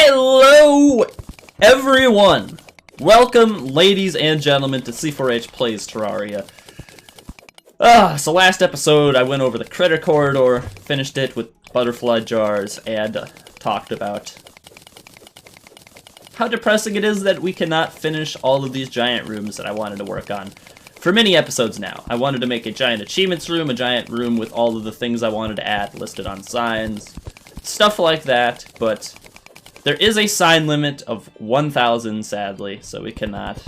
Hello, everyone! Welcome, ladies and gentlemen, to C4H Plays Terraria. So last episode, I went over the critter corridor, finished it with butterfly jars, and talked about how depressing it is that we cannot finish all of these giant rooms that I wanted to work on for many episodes now. I wanted to make a giant achievements room, a giant room with all of the things I wanted to add listed on signs, stuff like that, but there is a sign limit of 1,000, sadly, so we cannot.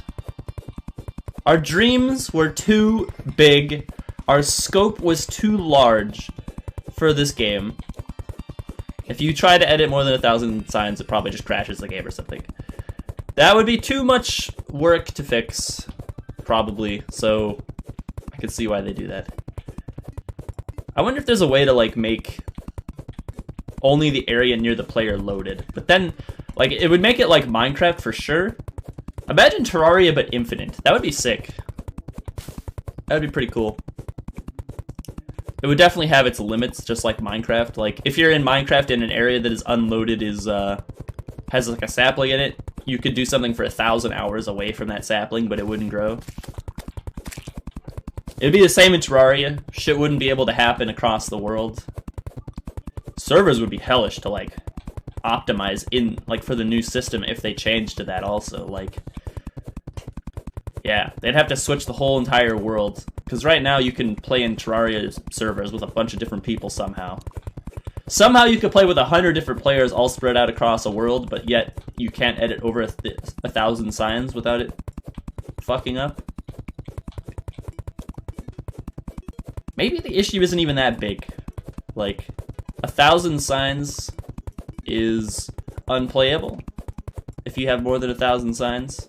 Our dreams were too big, our scope was too large for this game. If you try to edit more than 1,000 signs, it probably just crashes the game or something. That would be too much work to fix, probably, so I could see why they do that. I wonder if there's a way to, like, make only the area near the player loaded. But then, like, it would make it like Minecraft for sure. Imagine Terraria but infinite. That would be sick. That would be pretty cool. It would definitely have its limits, just like Minecraft. Like, if you're in Minecraft in an area that is unloaded, has like a sapling in it, you could do something for 1,000 hours away from that sapling, but it wouldn't grow. It'd be the same in Terraria. Shit wouldn't be able to happen across the world. Servers would be hellish to, like, optimize in, like, for the new system if they changed to that also, like, yeah, they'd have to switch the whole entire world, because right now you can play in Terraria servers with a bunch of different people somehow. Somehow you could play with 100 different players all spread out across a world, but yet you can't edit over 1,000 signs without it fucking up. Maybe the issue isn't even that big. Like, 1,000 signs is unplayable if you have more than 1,000 signs.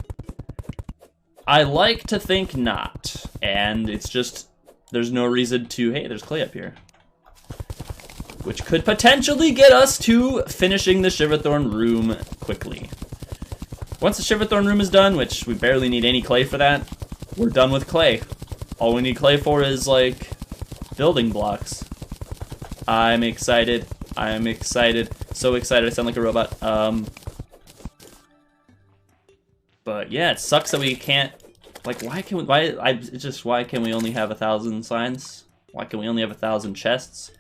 I like to think not, and it's just, there's no reason to, hey, there's clay up here. Which could potentially get us to finishing the Shiverthorn room quickly. Once the Shiverthorn room is done, which we barely need any clay for that, we're done with clay. All we need clay for is, like, building blocks. I'm excited. I'm excited. So excited. I sound like a robot. But yeah, it sucks that we can't. Like, why can we? Why can we only have 1,000 signs? Why can we only have 1,000 chests?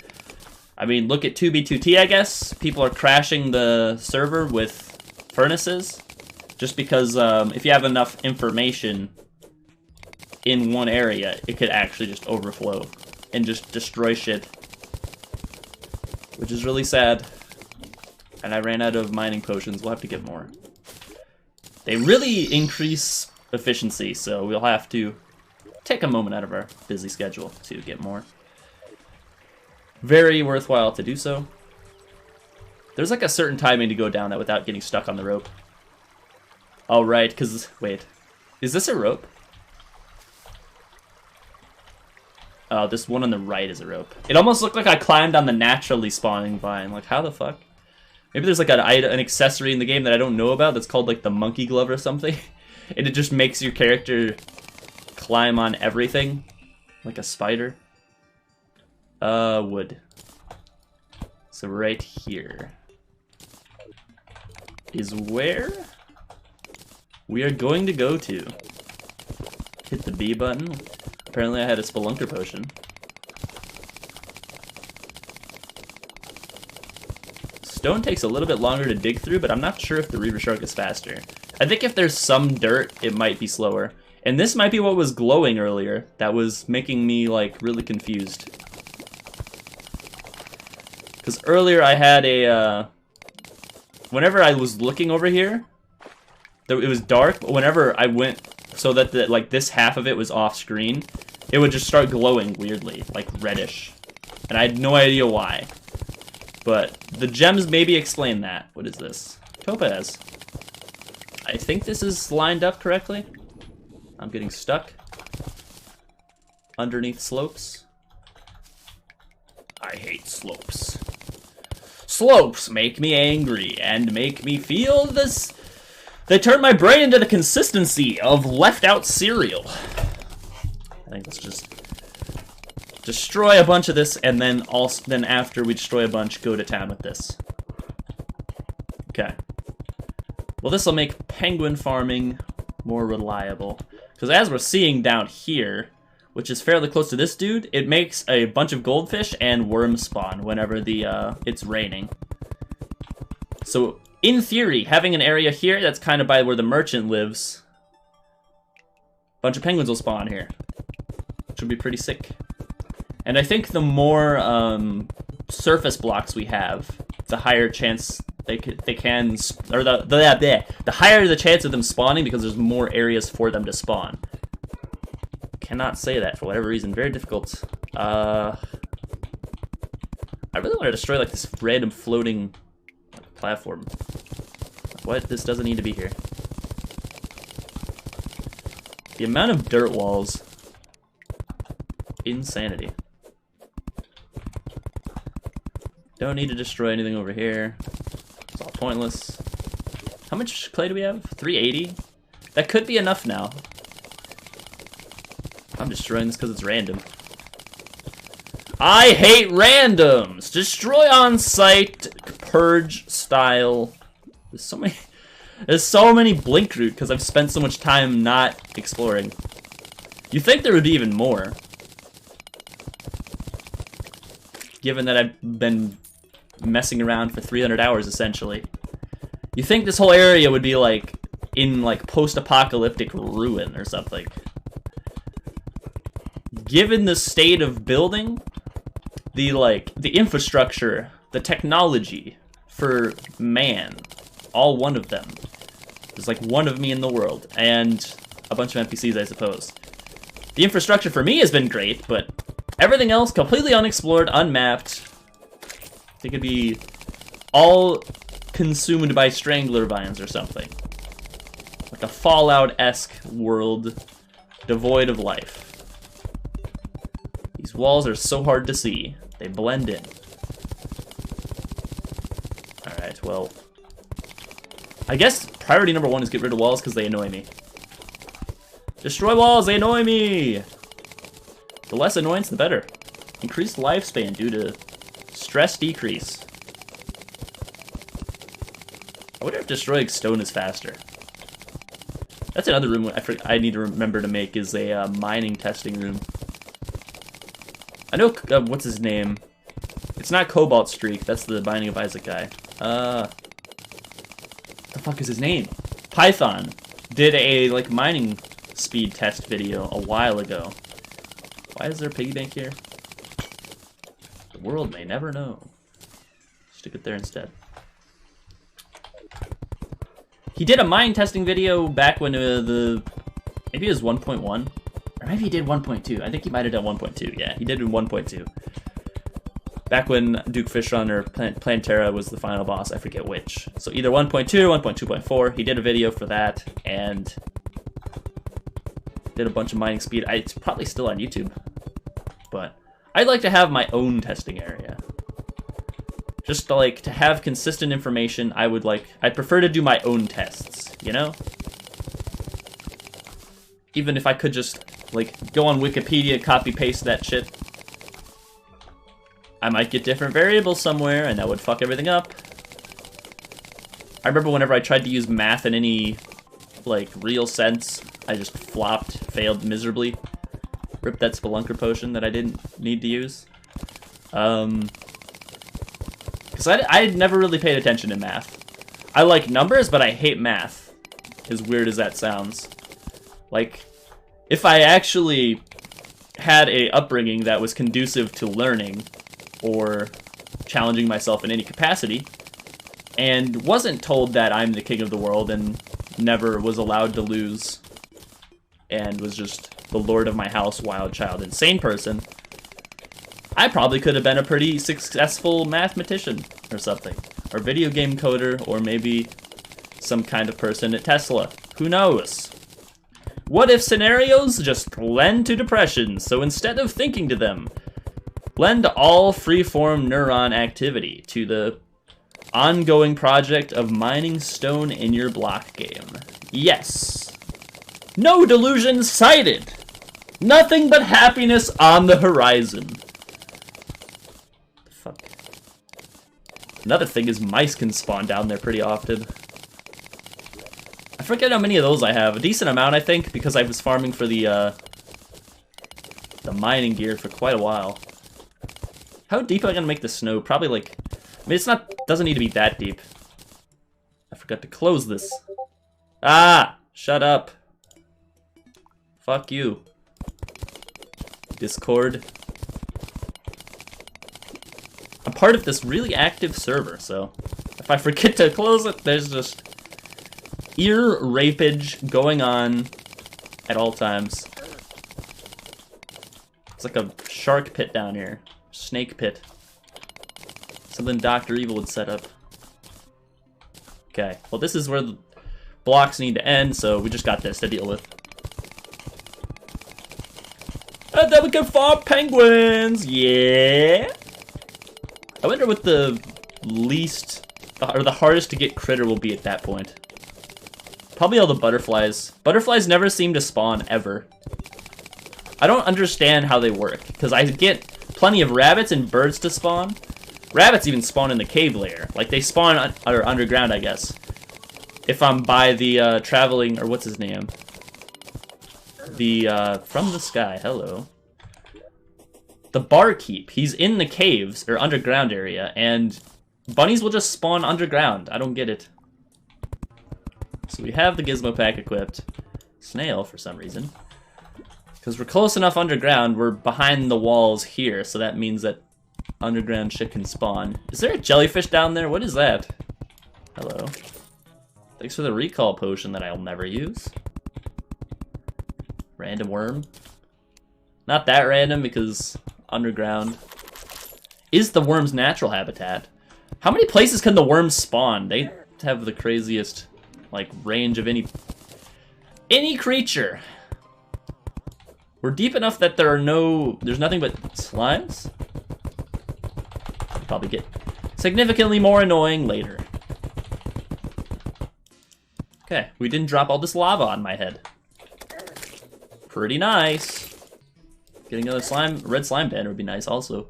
I mean, look at 2B2T. I guess people are crashing the server with furnaces, just because if you have enough information in one area, it could actually just overflow and just destroy shit. Which is really sad. And I ran out of mining potions. We'll have to get more. They really increase efficiency, so we'll have to take a moment out of our busy schedule to get more. Very worthwhile to do so. There's like a certain timing to go down that without getting stuck on the rope. Oh, right, because... Wait. Is this a rope? Oh, this one on the right is a rope. It almost looked like I climbed on the naturally spawning vine. Like, how the fuck? Maybe there's like an accessory in the game that I don't know about that's called like the monkey glove or something. And it just makes your character climb on everything. Like a spider. Wood. So right here is where we are going to go to. Hit the B button. Apparently I had a spelunker potion. Stone takes a little bit longer to dig through, but I'm not sure if the Reaver Shark is faster. I think if there's some dirt, it might be slower. And this might be what was glowing earlier that was making me, like, really confused. Because earlier I had a, whenever I was looking over here, it was dark, but whenever I went so that like this half of it was off screen, it would just start glowing weirdly, like reddish. And I had no idea why. But the gems maybe explain that. What is this? Topaz. I think this is lined up correctly. I'm getting stuck underneath slopes. I hate slopes. Slopes make me angry and make me feel this. They turn my brain into the consistency of left-out cereal. I think let's just destroy a bunch of this, and then after we destroy a bunch, go to town with this. Okay. Well, this will make penguin farming more reliable. Because as we're seeing down here, which is fairly close to this dude, it makes a bunch of goldfish and worms spawn whenever it's raining. So, in theory, having an area here that's kind of by where the merchant lives, a bunch of penguins will spawn here, which would be pretty sick. And I think the more surface blocks we have, the higher chance the higher the chance of them spawning because there's more areas for them to spawn. Cannot say that for whatever reason. Very difficult. I really want to destroy like this random floating platform. What? This doesn't need to be here. The amount of dirt walls. Insanity. Don't need to destroy anything over here. It's all pointless. How much clay do we have? 380? That could be enough now. I'm destroying this because it's random. I hate randoms! Destroy on site, purge style. There's so many blink root because I've spent so much time not exploring. You think there would be even more. Given that I've been messing around for 300 hours essentially. You think this whole area would be like in like post-apocalyptic ruin or something. Given the state of building, the infrastructure, the technology for man, all one of them. There's like one of me in the world, and a bunch of NPCs, I suppose. The infrastructure for me has been great, but everything else completely unexplored, unmapped. It could be all consumed by strangler vines or something. Like a Fallout-esque world devoid of life. These walls are so hard to see. They blend in. Alright, well. I guess priority number 1 is get rid of walls because they annoy me. Destroy walls, they annoy me! The less annoyance, the better. Increased lifespan due to stress decrease. I wonder if destroying stone is faster. That's another room I need to remember to make is a mining testing room. I know, what's his name? It's not Cobalt Streak, that's the Binding of Isaac guy. What the fuck is his name? Python did a, like, mining speed test video a while ago. Why is there a piggy bank here? The world may never know. Stick it there instead. He did a mine testing video back when maybe it was 1.1. Or maybe he did 1.2. I think he might have done 1.2. Yeah, he did in 1.2. Back when Duke Fishron or Plantera was the final boss. I forget which. So either 1.2 or 1.2.4. He did a video for that and did a bunch of mining speed. It's probably still on YouTube. But I'd like to have my own testing area. Just to have consistent information, I'd prefer to do my own tests, you know? Even if I could just, go on Wikipedia, copy-paste that shit. I might get different variables somewhere, and that would fuck everything up. I remember whenever I tried to use math in any, real sense, I just flopped, failed miserably. Ripped that Spelunker potion that I didn't need to use. Because I never really paid attention to math. I like numbers, but I hate math. As weird as that sounds. If I actually had a upbringing that was conducive to learning, or challenging myself in any capacity, and wasn't told that I'm the king of the world and never was allowed to lose, and was just the lord of my house, wild child, insane person, I probably could have been a pretty successful mathematician or something. Or video game coder, or maybe some kind of person at Tesla. Who knows? What if scenarios just lend to depression, so instead of thinking to them, lend all freeform neuron activity to the ongoing project of mining stone in your block game? Yes. No delusions cited. Nothing but happiness on the horizon. Fuck. Another thing is mice can spawn down there pretty often. forget how many of those I have. A decent amount, I think, because I was farming for the mining gear for quite a while. How deep am I gonna make the snow? Probably like... I mean, doesn't need to be that deep. I forgot to close this. Ah! Shut up. Fuck you. Discord. I'm part of this really active server, so if I forget to close it, there's just ear rapage going on at all times. It's like a shark pit down here. Snake pit. Something Dr. Evil would set up. Okay, well this is where the blocks need to end, so we just got this to deal with. And then we can farm penguins! Yeah! I wonder what the least, or the hardest to get critter will be at that point. Probably all the butterflies. Butterflies never seem to spawn, ever. I don't understand how they work, because I get plenty of rabbits and birds to spawn. Rabbits even spawn in the cave layer. Like, they spawn underground, I guess. If I'm by the traveling, or what's his name? The, from the sky, hello. The barkeep, he's in the caves, or underground area, and bunnies will just spawn underground. I don't get it. So we have the gizmo pack equipped. Snail, for some reason. Because we're close enough underground, we're behind the walls here, so that means that underground shit can spawn. Is there a jellyfish down there? What is that? Hello. Thanks for the recall potion that I'll never use. Random worm. Not that random, because underground is the worm's natural habitat. How many places can the worms spawn? They have the craziest, like, range of any creature. We're deep enough that there's nothing but slimes. Probably get significantly more annoying later. Okay, we didn't drop all this lava on my head. Pretty nice. Getting another red slime banner would be nice also.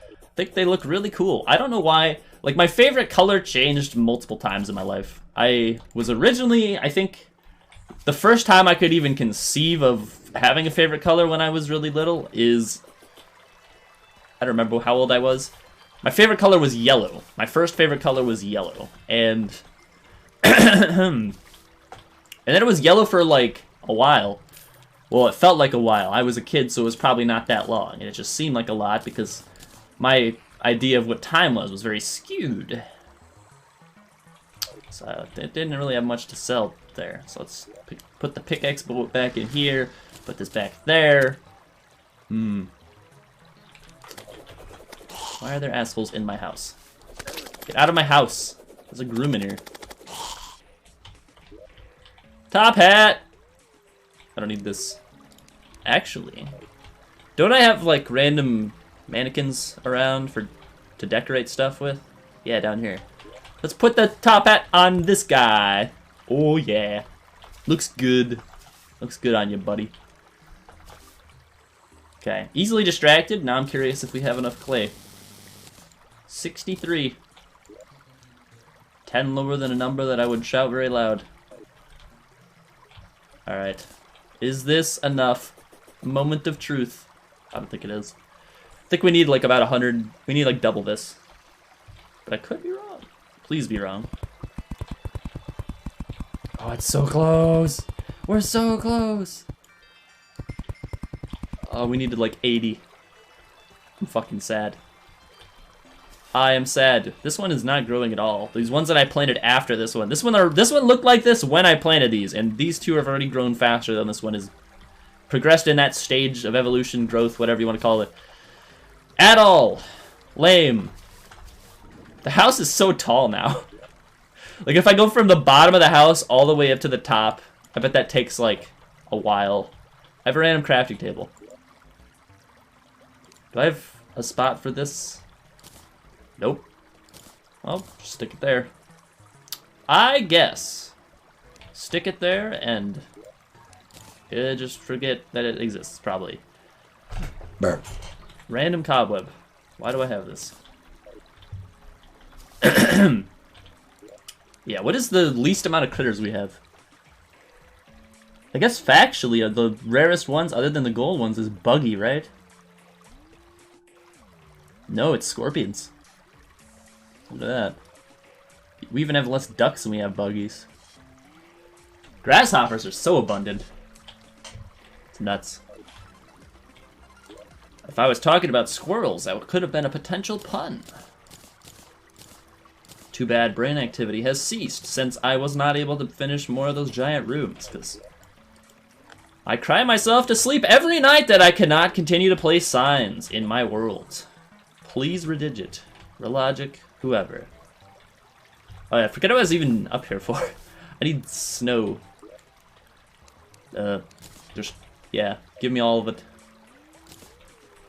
I think they look really cool. I don't know why. Like, my favorite color changed multiple times in my life. I was originally, I think, the first time I could even conceive of having a favorite color when I was really little is... I don't remember how old I was. My favorite color was yellow. My first favorite color was yellow. And... and then it was yellow for, like, a while. Well, it felt like a while. I was a kid, so it was probably not that long. And it just seemed like a lot because my idea of what time was very skewed. So it didn't really have much to sell there. So let's put the pickaxe back in here. Put this back there. Why are there assholes in my house? Get out of my house. There's a groom in here. Top hat! I don't need this. Actually, don't I have like random mannequins around to decorate stuff with? Yeah, down here. Let's put the top hat on this guy. Oh yeah. Looks good. Looks good on you, buddy. Okay, easily distracted. Now I'm curious if we have enough clay. 63. 10 lower than a number that I would shout very loud. Alright. Is this enough? Moment of truth. I don't think it is. I think we need like about 100. We need like double this. But I could be wrong. Please be wrong. Oh, it's so close. We're so close. Oh, we needed like 80. I'm fucking sad. I am sad. This one is not growing at all. These ones that I planted after this one. This one looked like this when I planted these, and these two have already grown faster than this one has progressed in that stage of evolution, growth, whatever you want to call it. At all. Lame. The house is so tall now. Like, if I go from the bottom of the house all the way up to the top, I bet that takes, like, a while. I have a random crafting table. Do I have a spot for this? Nope. Well, just stick it there. I guess. Stick it there and just forget that it exists, probably. Burp. Random cobweb. Why do I have this? Yeah, what is the least amount of critters we have? I guess factually, the rarest ones, other than the gold ones, is buggy, right? No, it's scorpions. Look at that. We even have less ducks than we have buggies. Grasshoppers are so abundant. It's nuts. If I was talking about squirrels, that could have been a potential pun. Too bad brain activity has ceased since I was not able to finish more of those giant rooms, because I cry myself to sleep every night that I cannot continue to place signs in my world. Please redigit, relogic, whoever. Oh yeah, I forget what I was even up here for. I need snow. Yeah, give me all of it.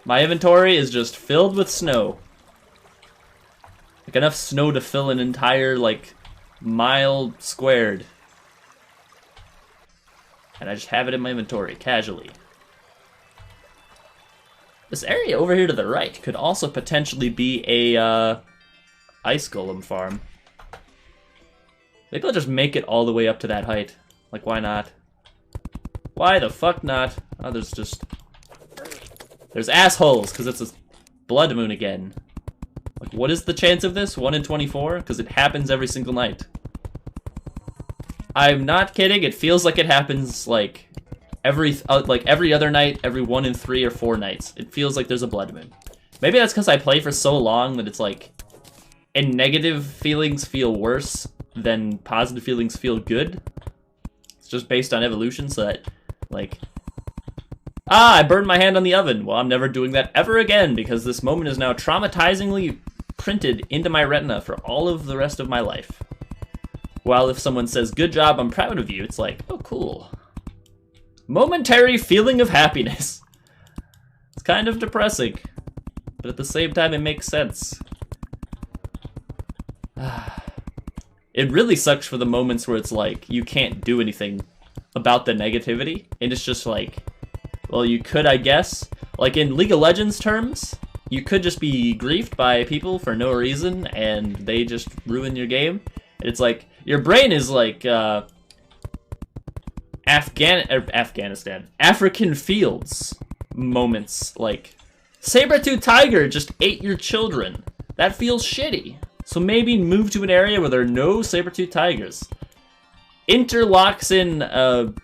My inventory is just filled with snow. Like enough snow to fill an entire, like, mile squared. And I just have it in my inventory, casually. This area over here to the right could also potentially be a, ice golem farm. Maybe I'll just make it all the way up to that height. Like, why not? Why the fuck not? Oh, there's assholes, because it's a blood moon again. Like, what is the chance of this? 1 in 24? Because it happens every single night. I'm not kidding, it feels like it happens, like, every other night, every 1 in 3 or 4 nights. It feels like there's a blood moon. Maybe that's because I play for so long that it's like, and negative feelings feel worse than positive feelings feel good. It's just based on evolution, so that, like, I burned my hand on the oven. Well, I'm never doing that ever again, because this moment is now traumatizingly printed into my retina for all of the rest of my life. While if someone says, good job, I'm proud of you, it's like, oh, cool. Momentary feeling of happiness. It's kind of depressing, but at the same time, it makes sense. It really sucks for the moments where it's like, you can't do anything about the negativity, and it's just like, well, you could, I guess. Like, in League of Legends terms, you could just be griefed by people for no reason, and they just ruin your game. And it's like, your brain is like, Afghanistan. African fields moments, like, saber-tooth tiger just ate your children. That feels shitty. So maybe move to an area where there are no saber-tooth tigers. Interlocks in,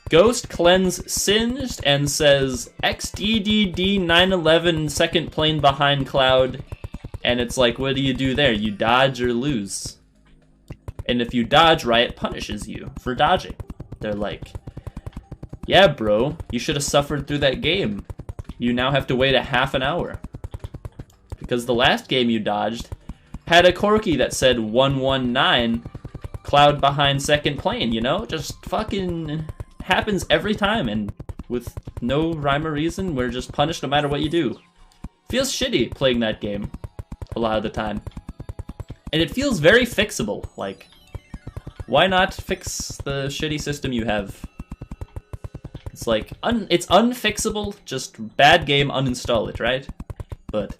Ghost Cleanse Singed and says XDDD 911 second plane behind cloud, and it's like, what do you do there? You dodge or lose. And if you dodge, Riot punishes you for dodging. They're like, yeah, bro, you should have suffered through that game. You now have to wait a half an hour. Because the last game you dodged had a corky that said 119 cloud behind second plane, you know? Just fucking happens every time, and with no rhyme or reason, we're just punished no matter what you do. Feels shitty playing that game a lot of the time. And it feels very fixable, like, why not fix the shitty system you have? It's like, it's unfixable, just bad game, uninstall it, right? But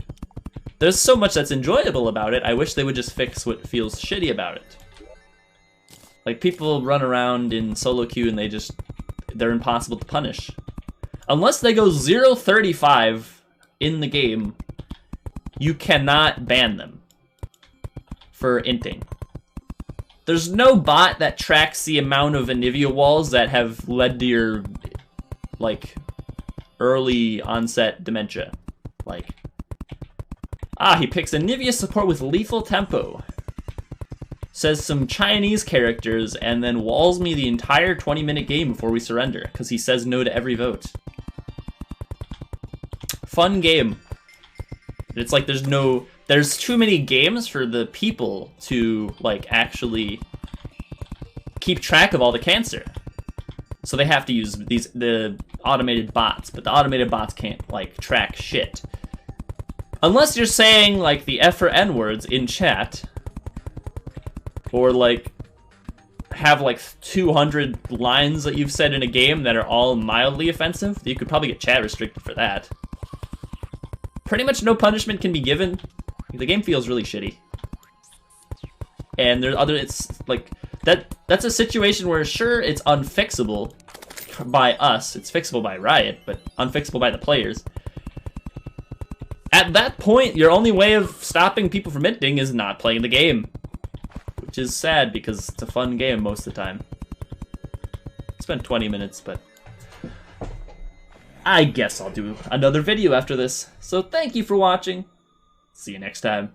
there's so much that's enjoyable about it, I wish they would just fix what feels shitty about it. Like, people run around in solo queue and they're impossible to punish. Unless they go 0-35 in the game, you cannot ban them for inting. There's no bot that tracks the amount of Anivia walls that have led to your, like, early onset dementia. Like, he picks Anivia support with lethal tempo. Says some Chinese characters, and then walls me the entire 20-minute game before we surrender, because he says no to every vote. Fun game. It's like there's too many games for the people to, like, actually keep track of all the cancer. So they have to use the automated bots, but the automated bots can't, like, track shit. Unless you're saying, like, the F or N words in chat, or, like, have, like, 200 lines that you've said in a game that are all mildly offensive, you could probably get chat restricted for that. Pretty much no punishment can be given. The game feels really shitty. And it's, like, that's a situation where, sure, it's unfixable, by us. It's fixable by Riot, but unfixable by the players. At that point, your only way of stopping people from minting is not playing the game. Which is sad, because it's a fun game most of the time. It's been 20 minutes, but I guess I'll do another video after this. So thank you for watching. See you next time.